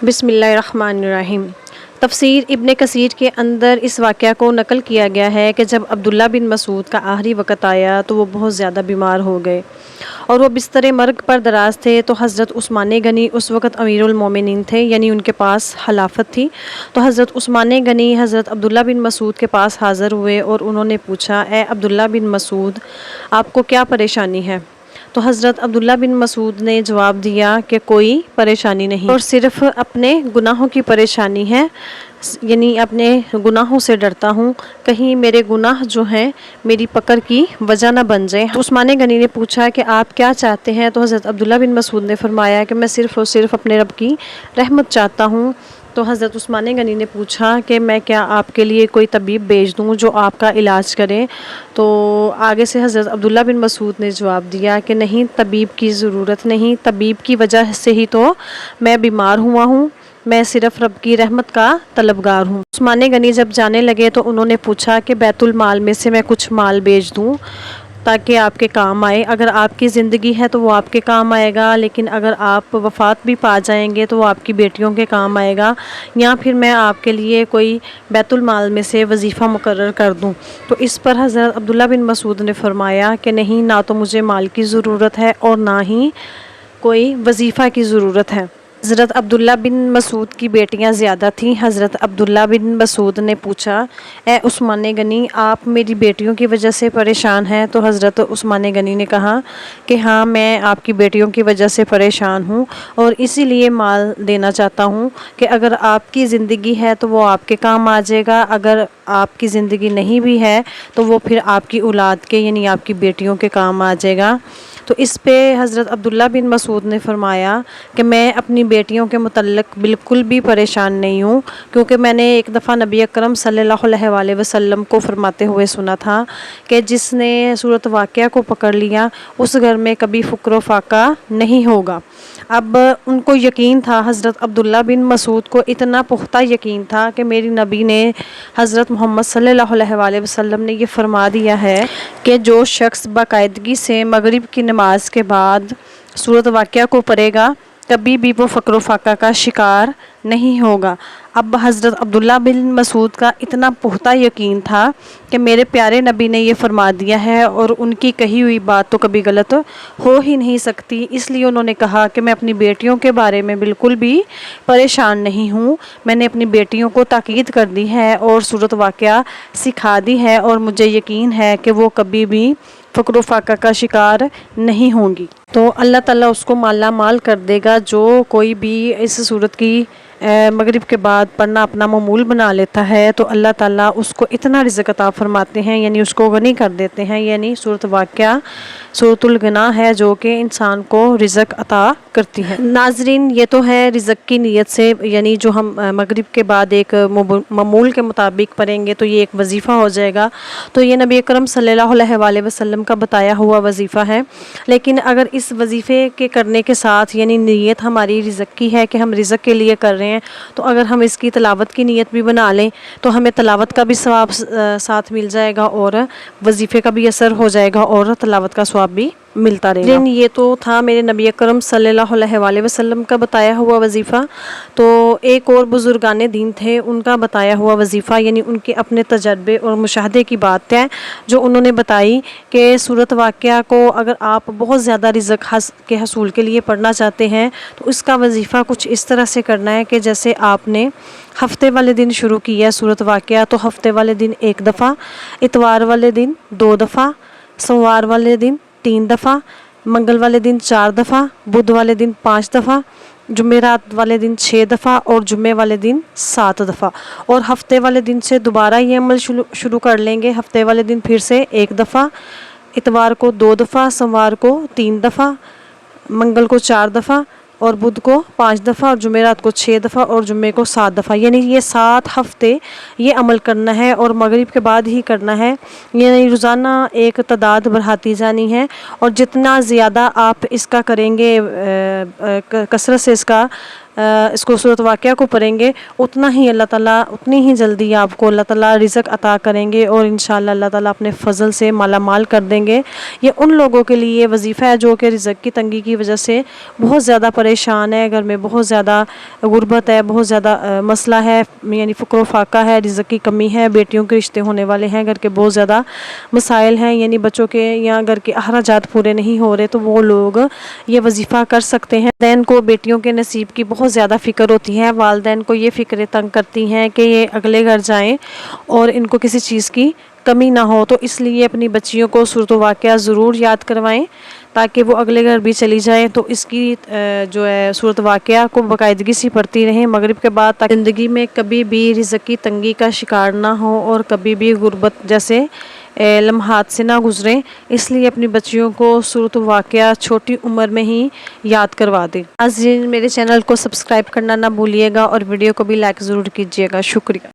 بسم اللہ الرحمن الرحیم۔ تفسیر ابن کثیر کے اندر اس واقعہ کو نقل کیا گیا ہے کہ جب عبداللہ بن مسعود کا آخری وقت آیا تو وہ بہت زیادہ بیمار ہو گئے اور وہ بستر مرگ پر دراز تھے، تو حضرت عثمان غنی اس وقت امیر المومنین تھے، یعنی ان کے پاس خلافت تھی۔ تو حضرت عثمان غنی حضرت عبداللہ بن مسعود کے پاس حاضر ہوئے اور انہوں نے پوچھا، اے عبداللہ بن مسعود، آپ کو کیا پریشانی ہے؟ تو حضرت عبداللہ بن مسعود نے جواب دیا کہ کوئی پریشانی نہیں اور صرف اپنے گناہوں کی پریشانی ہے، یعنی اپنے گناہوں سے ڈرتا ہوں، کہیں میرے گناہ جو ہیں میری پکڑ کی وجہ نہ بن جائیں۔ تو عثمان غنی نے پوچھا کہ آپ کیا چاہتے ہیں؟ تو حضرت عبداللہ بن مسعود نے فرمایا کہ میں صرف اور صرف اپنے رب کی رحمت چاہتا ہوں۔ تو حضرت عثمان غنی نے پوچھا کہ میں کیا آپ کے لیے کوئی طبیب بھیج دوں جو آپ کا علاج کرے؟ تو آگے سے حضرت عبداللہ بن مسعود نے جواب دیا کہ نہیں، طبیب کی ضرورت نہیں، طبیب کی وجہ سے ہی تو میں بیمار ہوا ہوں، میں صرف رب کی رحمت کا طلبگار ہوں۔ عثمان غنی جب جانے لگے تو انہوں نے پوچھا کہ بیت المال میں سے میں کچھ مال بیچ دوں تاکہ آپ کے کام آئے؟ اگر آپ کی زندگی ہے تو وہ آپ کے کام آئے گا، لیکن اگر آپ وفات بھی پا جائیں گے تو وہ آپ کی بیٹیوں کے کام آئے گا، یا پھر میں آپ کے لیے کوئی بیت المال میں سے وظیفہ مقرر کر دوں؟ تو اس پر حضرت عبداللہ بن مسعود نے فرمایا کہ نہیں، نہ تو مجھے مال کی ضرورت ہے اور نہ ہی کوئی وظیفہ کی ضرورت ہے۔ حضرت عبداللہ بن مسعود کی بیٹیاں زیادہ تھیں۔ حضرت عبداللہ بن مسعود نے پوچھا، اے عثمان غنی، آپ میری بیٹیوں کی وجہ سے پریشان ہیں؟ تو حضرت عثمان غنی نے کہا کہ ہاں، میں آپ کی بیٹیوں کی وجہ سے پریشان ہوں اور اسی لیے مال دینا چاہتا ہوں کہ اگر آپ کی زندگی ہے تو وہ آپ کے کام آ جائے گا، اگر آپ کی زندگی نہیں بھی ہے تو وہ پھر آپ کی اولاد کے، یعنی آپ کی بیٹیوں کے کام آ جائے گا۔ تو اس پہ حضرت عبداللہ بن مسعود نے فرمایا کہ میں اپنی بیٹیوں کے متعلق بالکل بھی پریشان نہیں ہوں، کیونکہ میں نے ایک دفعہ نبی اکرم صلی اللہ علیہ وسلم کو فرماتے ہوئے سنا تھا کہ جس نے صورت واقعہ کو پکڑ لیا اس گھر میں کبھی فقر و فاقہ نہیں ہوگا۔ اب ان کو یقین تھا، حضرت عبداللہ بن مسعود کو اتنا پختہ یقین تھا کہ میری نبی نے، حضرت محمد صلی اللہ علیہ وسلم نے یہ فرما دیا ہے کہ جو شخص باقاعدگی سے مغرب کی نماز کے بعد صورت واقعہ کو پڑھے گا کبھی بھی وہ فقر و فاقہ کا شکار نہیں ہوگا۔ اب حضرت عبداللہ بن مسعود کا اتنا پختہ یقین تھا کہ میرے پیارے نبی نے یہ فرما دیا ہے اور ان کی کہی ہوئی بات تو کبھی غلط ہو ہی نہیں سکتی، اس لیے انہوں نے کہا کہ میں اپنی بیٹیوں کے بارے میں بالکل بھی پریشان نہیں ہوں۔ میں نے اپنی بیٹیوں کو تاکید کر دی ہے اور صورت واقعہ سکھا دی ہے اور مجھے یقین ہے کہ وہ کبھی بھی فقر و فاقہ کا شکار نہیں ہوں گی۔ تو اللہ تعالیٰ اس کو مالا مال کر دے گا جو کوئی بھی اس صورت کی مغرب کے بعد پڑھنا اپنا معمول بنا لیتا ہے، تو اللہ تعالیٰ اس کو اتنا رزق عطا فرماتے ہیں، یعنی اس کو غنی کر دیتے ہیں۔ یعنی صورت واقعہ صورت الغنا ہے جو کہ انسان کو رزق عطا کرتی ہے۔ ناظرین، یہ تو ہے رزق کی نیت سے، یعنی جو ہم مغرب کے بعد ایک معمول کے مطابق پڑھیں گے تو یہ ایک وظیفہ ہو جائے گا، تو یہ نبی اکرم صلی اللہ علیہ وسلم کا بتایا ہوا وظیفہ ہے۔ لیکن اگر اس وظیفے کے کرنے کے ساتھ، یعنی نیت ہماری رزق کی ہے کہ ہم رزق کے لیے کر رہے ہیں، تو اگر ہم اس کی تلاوت کی نیت بھی بنا لیں تو ہمیں تلاوت کا بھی ثواب ساتھ مل جائے گا اور وظیفے کا بھی اثر ہو جائے گا اور تلاوت کا ثواب بھی ملتا رہے گا۔ لیکن یہ تو تھا میرے نبی اکرم صلی اللہ علیہ وسلم کا بتایا ہوا وظیفہ۔ تو ایک اور بزرگان دین تھے، ان کا بتایا ہوا وظیفہ، یعنی ان کے اپنے تجربے اور مشاہدے کی بات ہے جو انہوں نے بتائی کہ صورت واقعہ کو اگر آپ بہت زیادہ رزق کے حصول کے لیے پڑھنا چاہتے ہیں تو اس کا وظیفہ کچھ اس طرح سے کرنا ہے کہ جیسے آپ نے ہفتے والے دن شروع کیا ہے صورت واقعہ، تو ہفتے والے دن 1 دفعہ، اتوار والے دن 2 دفعہ، سوموار والے دن 3 دفعہ، منگل والے دن 4 دفعہ، بدھ والے دن 5 دفعہ، جمعرات والے دن 6 دفعہ اور جمعے والے دن 7 دفعہ، اور ہفتے والے دن سے دوبارہ یہ عمل شروع کر لیں گے۔ ہفتے والے دن پھر سے 1 دفعہ، اتوار کو 2 دفعہ، سوموار کو 3 دفعہ، منگل کو 4 دفعہ اور بدھ کو 5 دفعہ اور جمعرات کو 6 دفعہ اور جمعے کو 7 دفعہ، یعنی یہ 7 ہفتے یہ عمل کرنا ہے اور مغرب کے بعد ہی کرنا ہے۔ یعنی روزانہ ایک تعداد بڑھاتی جانی ہے اور جتنا زیادہ آپ اس کا کریں گے، کثرت سے اس کا اس کو صورت واقعہ کو پڑھیں گے اتنا ہی اللہ تعالیٰ اتنی ہی جلدی آپ کو اللہ تعالیٰ رزق عطا کریں گے، اور انشاءاللہ اللہ تعالیٰ اپنے فضل سے مالا مال کر دیں گے۔ یہ ان لوگوں کے لیے وظیفہ ہے جو کہ رزق کی تنگی کی وجہ سے بہت زیادہ پریشان ہے، گھر میں بہت زیادہ غربت ہے، بہت زیادہ مسئلہ ہے، یعنی فقر و فاقہ ہے، رزق کی کمی ہے، بیٹیوں کے رشتے ہونے والے ہیں، گھر کے بہت زیادہ مسائل ہیں، یعنی بچوں کے یا گھر کے اخراجات پورے نہیں ہو رہے، تو وہ لوگ یہ وظیفہ کر سکتے ہیں۔ والدین کو بیٹیوں کے نصیب کی بہت زیادہ فکر ہوتی ہے، والدین کو یہ فکریں تنگ کرتی ہیں کہ یہ اگلے گھر جائیں اور ان کو کسی چیز کی کمی نہ ہو، تو اس لیے اپنی بچیوں کو صورت و واقعہ ضرور یاد کروائیں تاکہ وہ اگلے گھر بھی چلی جائیں تو اس کی جو ہے صورت واقعہ کو باقاعدگی سے پڑھتی رہیں مغرب کے بعد، تاکہ زندگی میں کبھی بھی رزق کی تنگی کا شکار نہ ہو اور کبھی بھی غربت جیسے لمحات سے نہ گزریں۔ اس لیے اپنی بچیوں کو صورت واقعہ چھوٹی عمر میں ہی یاد کروا دیں۔ آج میرے چینل کو سبسکرائب کرنا نہ بھولیے گا اور ویڈیو کو بھی لائک ضرور کیجیے گا۔ شکریہ۔